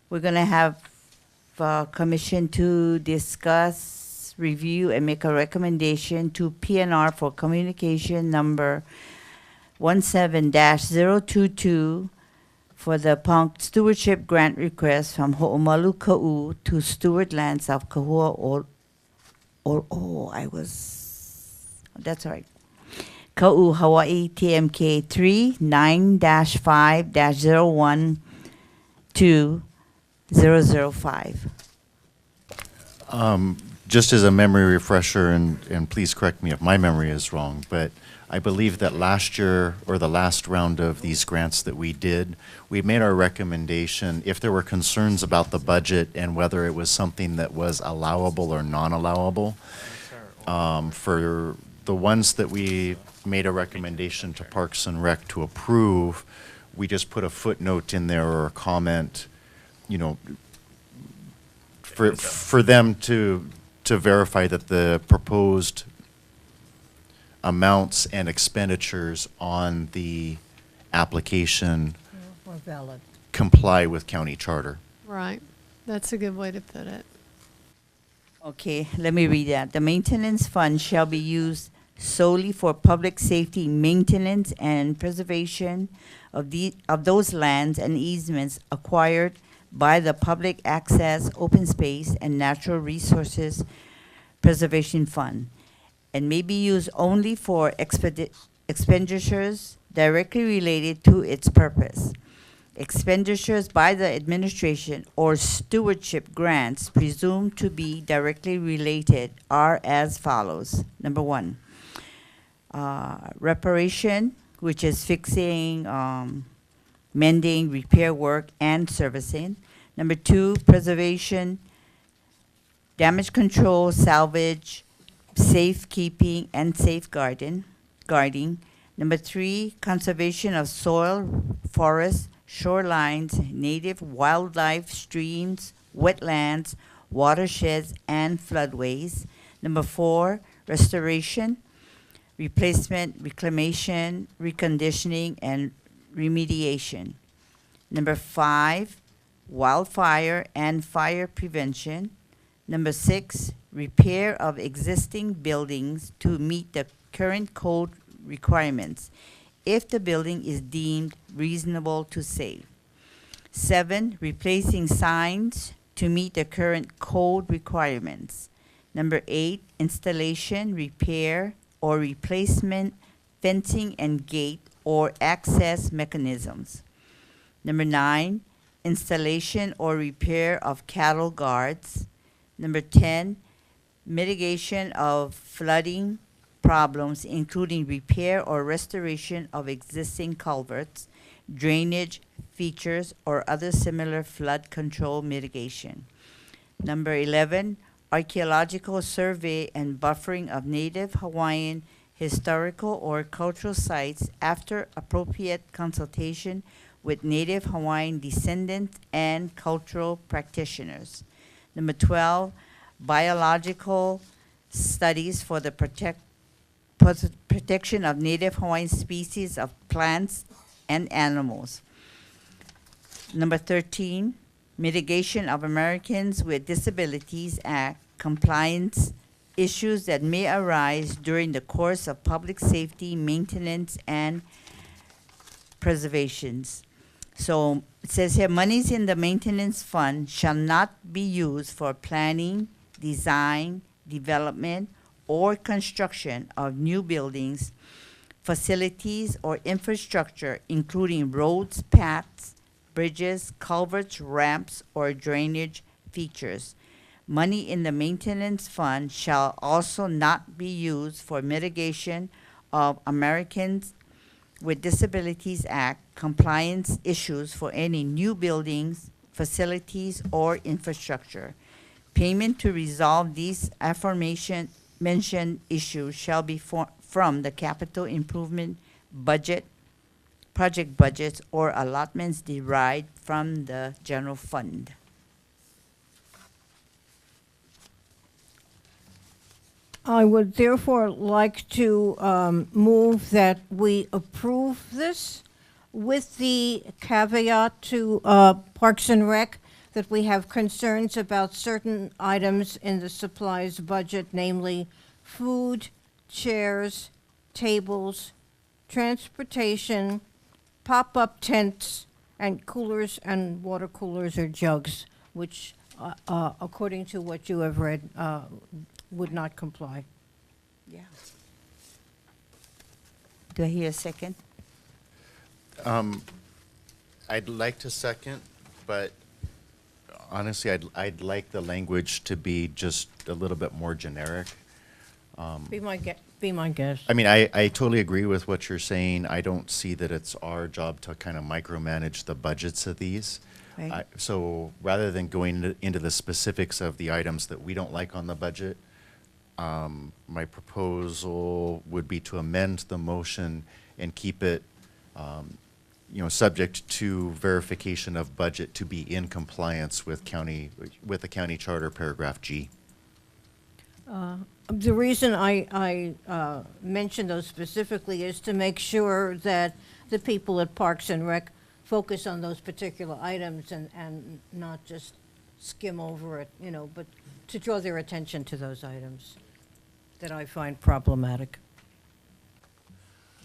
We're going to have commission to discuss, review, and make a recommendation to PNR for communication number 17-022 for the PONC stewardship grant request from Ho'omalu Ka'u to Steward Lands of Kahua that's right. Ka'u, Hawaii, TMK 39-5-012005. Just as a memory refresher, and please correct me if my memory is wrong, but I believe that last year, or the last round of these grants that we did, we made our recommendation if there were concerns about the budget and whether it was something that was allowable or non-allowable. For the ones that we made a recommendation to Parks and Rec to approve, we just put a footnote in there or a comment, you know, for them to verify that the proposed amounts and expenditures on the application Or valid. comply with county charter. Right. That's a good way to put it. Okay, let me read that. The maintenance fund shall be used solely for public safety maintenance and preservation of those lands and easements acquired by the Public Access, Open Space, and Natural Resources Preservation Fund, and may be used only for expenditures directly related to its purpose. Expenditures by the administration or stewardship grants presumed to be directly related are as follows. Number one, reparation, which is fixing, mending, repair work, and servicing. Number two, preservation, damage control, salvage, safekeeping, and guarding. Number three, conservation of soil, forests, shorelines, native wildlife, streams, wetlands, watersheds, and floodways. Number four, restoration, replacement, reclamation, reconditioning, and remediation. Number five, wildfire and fire prevention. Number six, repair of existing buildings to meet the current code requirements if the building is deemed reasonable to save. Seven, replacing signs to meet the current code requirements. Number eight, installation, repair, or replacement, fencing and gate or access mechanisms. Number nine, installation or repair of cattle guards. Number 10, mitigation of flooding problems, including repair or restoration of existing culverts, drainage features, or other similar flood control mitigation. Number 11, archaeological survey and buffering of Native Hawaiian historical or cultural sites after appropriate consultation with Native Hawaiian descendants and cultural practitioners. Number 12, biological studies for the protection of Native Hawaiian species of plants and animals. Number 13, Mitigation of Americans with Disabilities Act compliance issues that may arise during the course of public safety, maintenance, and preservations. So it says here, monies in the maintenance fund shall not be used for planning, design, development, or construction of new buildings, facilities, or infrastructure, including roads, paths, bridges, culverts, ramps, or drainage features. Money in the maintenance fund shall also not be used for mitigation of Americans with Disabilities Act compliance issues for any new buildings, facilities, or infrastructure. Payment to resolve these aforementioned issues shall be from the capital improvement budget, project budgets, or allotments derived from the general fund. I would therefore like to move that we approve this with the caveat to Parks and Rec that we have concerns about certain items in the supplies budget, namely food, chairs, tables, transportation, pop-up tents, and coolers and water coolers or jugs, which, according to what you have read, would not comply. Yeah. Do I hear a second? I'd like to second, but honestly, I'd like the language to be just a little bit more generic. Be my guest. I mean, I totally agree with what you're saying. I don't see that it's our job to kind of micromanage the budgets of these. Right. So rather than going into the specifics of the items that we don't like on the budget, my proposal would be to amend the motion and keep it, subject to verification of budget to be in compliance with the county charter, paragraph G. The reason I mention those specifically is to make sure that the people at Parks and Rec focus on those particular items and not just skim over it, but to draw their attention to those items that I find problematic.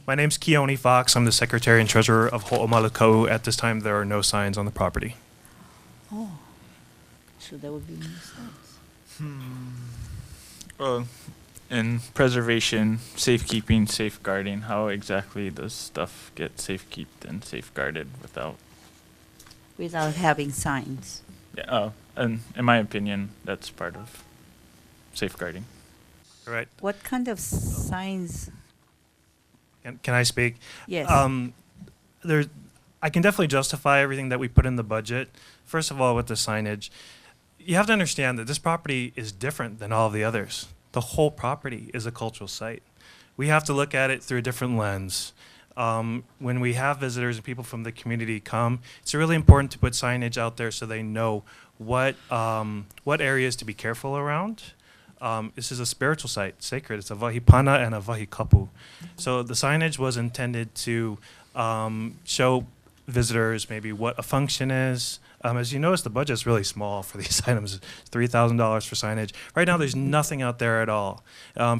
My name's Keone Fox. I'm the Secretary and Treasurer of Ho'omalukou. At this time, there are no signs on the property. Oh, so there would be no sense. Well, in preservation, safekeeping, safeguarding, how exactly does stuff get safekept and safeguarded without? Without having signs. Yeah, and in my opinion, that's part of safeguarding. All right. What kind of signs? Can I speak? Yes. I can definitely justify everything that we put in the budget. First of all, with the signage, you have to understand that this property is different than all of the others. The whole property is a cultural site. We have to look at it through a different lens. When we have visitors and people from the community come, it's really important to put signage out there so they know what areas to be careful around. This is a spiritual site, sacred. It's a vahipana and a vahikapu. So the signage was intended to show visitors maybe what a function is. As you notice, the budget is really small for these items. It's $3,000 for signage. Right now, there's nothing out there at all.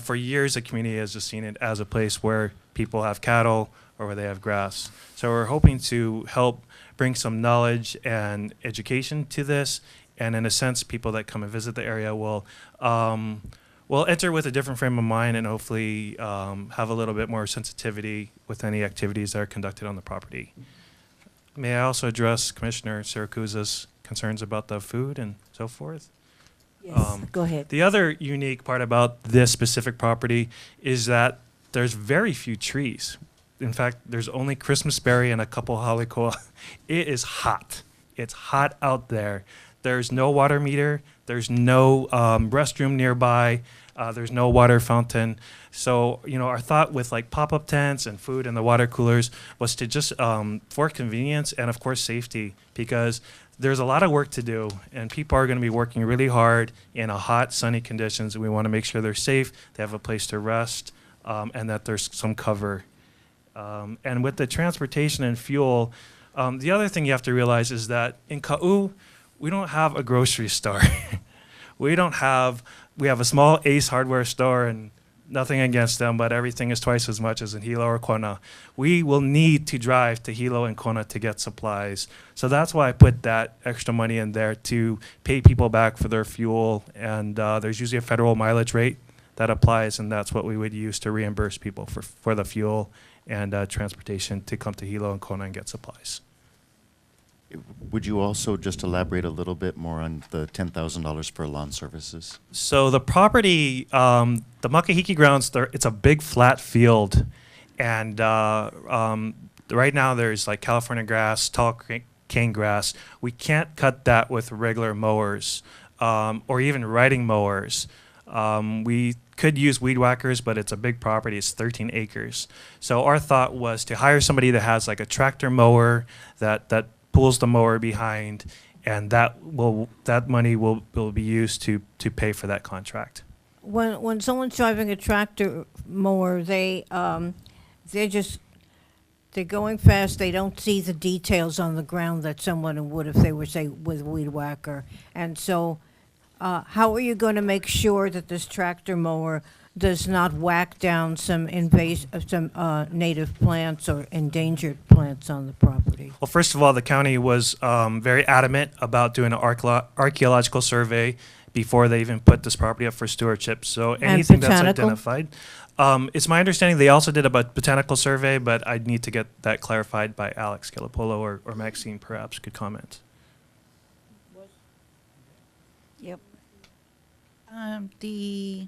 For years, the community has just seen it as a place where people have cattle or where they have grass. So we're hoping to help bring some knowledge and education to this. And in a sense, people that come and visit the area will enter with a different frame of mind and hopefully have a little bit more sensitivity with any activities that are conducted on the property. May I also address Commissioner Siracusa's concerns about the food and so forth? Yes, go ahead. The other unique part about this specific property is that there's very few trees. In fact, there's only Christmas berry and a couple halikoa. It is hot. It's hot out there. There's no water meter. There's no restroom nearby. There's no water fountain. So, our thought with like pop-up tents and food and the water coolers was to just, for convenience and of course safety, because there's a lot of work to do and people are going to be working really hard in a hot, sunny conditions. And we want to make sure they're safe, they have a place to rest, and that there's some cover. And with the transportation and fuel, the other thing you have to realize is that in Ka'u, we don't have a grocery store. We have a small Ace hardware store, and nothing against them, but everything is twice as much as in Hilo or Kona. We will need to drive to Hilo and Kona to get supplies. So that's why I put that extra money in there to pay people back for their fuel. And there's usually a federal mileage rate that applies, and that's what we would use to reimburse people for the fuel and transportation to come to Hilo and Kona and get supplies. Would you also just elaborate a little bit more on the $10,000 for lawn services? So the property, the Makahiki grounds, it's a big flat field. And right now there's like California grass, tall cane grass. We can't cut that with regular mowers or even riding mowers. We could use weed whackers, but it's a big property. It's 13 acres. So our thought was to hire somebody that has like a tractor mower that pulls the mower behind, and that money will be used to pay for that contract. When someone's driving a tractor mower, they just they're going fast, they don't see the details on the ground that someone would if they were, say, with a weed whacker. And so, how are you going to make sure that this tractor mower does not whack down some native plants or endangered plants on the property? Well, first of all, the county was very adamant about doing an archaeological survey before they even put this property up for stewardship. So anything that's botanical? identified. It's my understanding they also did a botanical survey, but I'd need to get that clarified by Alex Calipolo or Maxine perhaps could comment. Yep. The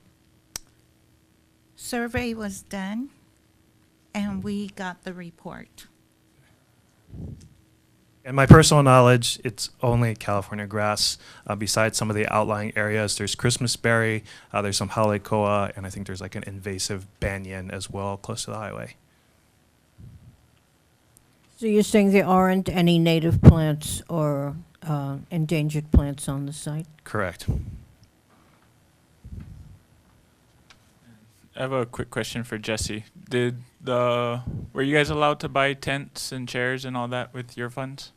survey was done, and we got the report. In my personal knowledge, it's only California grass. Besides some of the outlying areas, there's Christmasberry, there's some halekoa, and I think there's like an invasive banyan as well close to the highway. So you're saying there aren't any native plants or endangered plants on the site? Correct. I have a quick question for Jesse. Were you guys allowed to buy tents and chairs and all that with your funds?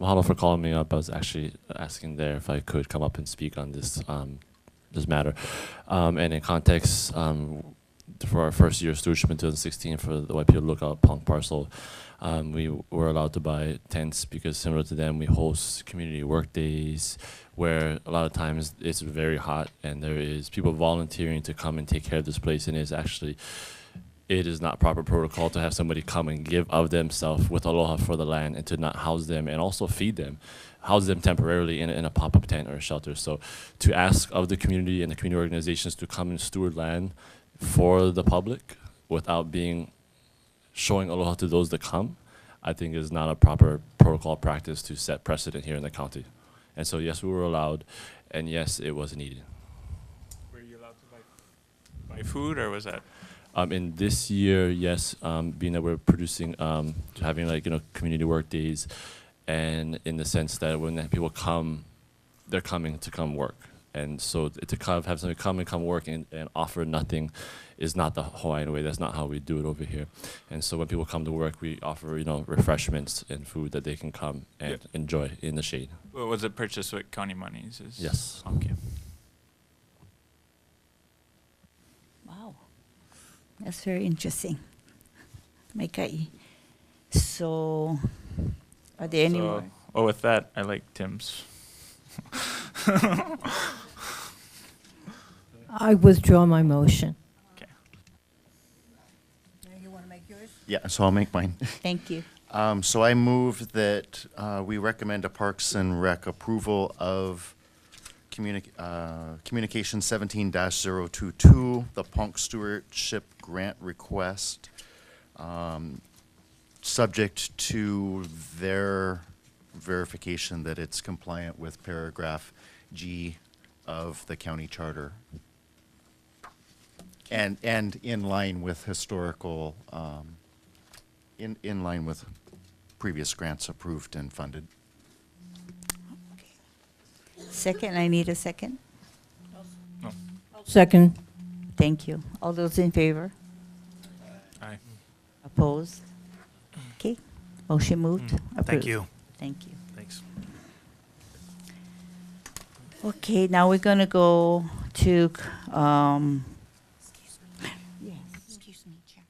Mahalo for calling me up. I was actually asking there if I could come up and speak on this this matter. And in context, for our first year of stewardship in 2016 for the YPO Lookout PONC parcel, we were allowed to buy tents because similar to them, we host community work days where a lot of times it's very hot and there is people volunteering to come and take care of this place, and it is not proper protocol to have somebody come and give of themselves with aloha for the land and to not house them and also feed them, house them temporarily in a pop-up tent or a shelter. So to ask of the community and the community organizations to come and steward land for the public without showing aloha to those that come, I think is not a proper protocol practice to set precedent here in the county. And so yes, we were allowed, and yes, it was needed. Were you allowed to buy food, or was that? In this year, yes, being that we're producing, having community work days, and in the sense that when people come, they're coming to come work. And so to have somebody come work and offer nothing is not the Hawaiian way. That's not how we do it over here. And so when people come to work, we offer, refreshments and food that they can come and enjoy in the shade. Well, was it purchased with county monies? Yes. Okay. Wow. That's very interesting. Maikai. So, are there any more? With that, I like Tim's. I withdraw my motion. Okay. You want to make yours? Yeah, so I'll make mine. Thank you. So I move that we recommend a Parks and Rec approval of Communication 17-022, the PONC Stewardship Grant Request, subject to their verification that it's compliant with paragraph G of the county charter. And in line with historical, in line with previous grants approved and funded. Second, I need a second. No. Second. Thank you. All those in favor? Aye. Opposed? Okay. Motion moved. Thank Approved. you. Thank you. Thanks. Okay, now we're going to go to, Excuse me, Chair.